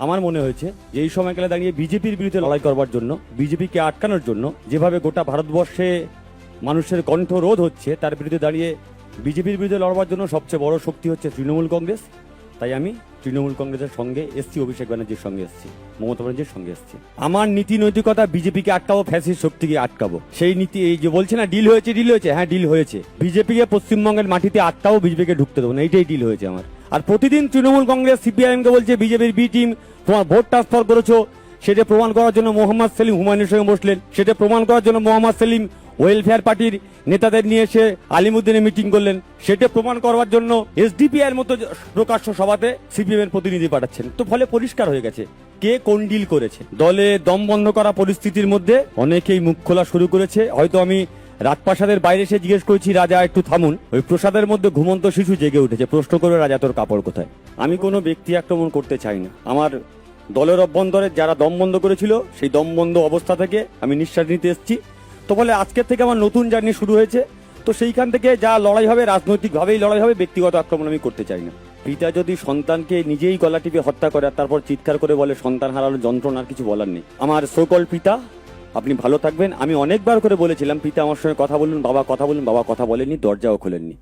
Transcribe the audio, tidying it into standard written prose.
আমার মনে হয়েছে যে এই সময়কালে দাঁড়িয়ে বিজেপির বিরুদ্ধে লড়াই করবার জন্য, বিজেপিকে আটকানোর জন্য, যেভাবে গোটা ভারতবর্ষে মানুষের কণ্ঠ রোধ হচ্ছে, তার বিরুদ্ধে দাঁড়িয়ে বিজেপির বিরুদ্ধে লড়বার জন্য সবচেয়ে বড় শক্তি হচ্ছে তৃণমূল কংগ্রেস। তাই আমি তৃণমূল কংগ্রেসের সঙ্গে এসছি, অভিষেক ব্যানার্জির সঙ্গে এসছি, মমতা ব্যানার্জির সঙ্গে এসছি। আমার নীতি নৈতিকতা বিজেপিকে আটকাবো, ফ্যাসিস্ট শক্তিকে আটকাবো, সেই নীতি। এই যে বলছে না ডিল হয়েছে, হ্যাঁ ডিল হয়েছে। বিজেপিকে পশ্চিমবঙ্গের মাটিতে আটকাবো, বিজেপিকে ঢুকতে দেবো না, এইটাই ডিল হয়েছে আমার। আর প্রতিদিন তৃণমূল কংগ্রেস সিপিআইএম কে বলছে বিজেপির বি টিম তোমার ভোট ট্রান্সফার করেছো, সেটা প্রমাণ করার জন্য মোহাম্মদ সেলিম হুমায়ুনের সঙ্গে বসলেন, সেটা প্রমাণ করার জন্য মোহাম্মদ সেলিম ওয়েলফেয়ার পার্টির নেতাদের নিয়ে এসে আলিমুদ্দিনে মিটিং করলেন, সেটা প্রমাণ করবার জন্য এসডিপিআই এর মতো প্রকাশ্য সভাতে সিপিএম এর প্রতিনিধি পাঠাচ্ছেন। তো ফলে পরিষ্কার হয়ে গেছে কে কোন ডিল করেছে। দলে দম বন্ধ করা পরিস্থিতির মধ্যে অনেকেই মুখ খোলা শুরু করেছে। হয়তো আমি রাজপ্রাসাদের বাইরে এসে জিজ্ঞেস করেছি, রাজা একটু থামুন, ওই প্রসাদের মধ্যে ঘুমন্ত শিশু জেগে উঠেছে, প্রশ্ন করবে রাজা তোর কাপড় কোথায়। আমি কোনো ব্যক্তি আক্রমণ করতে চাই না। আমার দলের অভ্যন্তরে যারা দম বন্ধ করেছিল, সেই দম বন্ধ অবস্থা থেকে আমি নিঃশ্বাস নিতে এসেছি। তো বলে আজকের থেকে আমার নতুন জার্নি শুরু হয়েছে। তো সেইখান থেকে যা লড়াই হবে রাজনৈতিকভাবেই লড়াই হবে, ব্যক্তিগত আক্রমণ আমি করতে চাই না। পিতা যদি সন্তানকে নিজেই গলা টিপে হত্যা করে আর তারপর চিৎকার করে বলে সন্তান হারানোর যন্ত্রণার কিছু বলার নেই। আমার সোকল পিতা, আপনি ভালো থাকবেন। আমি অনেকবার করে বলেছিলাম পিতা আমার সঙ্গে কথা বলুন, বাবা কথা বলুন, বাবা কথা বলেননি, দরজাও খোলেননি।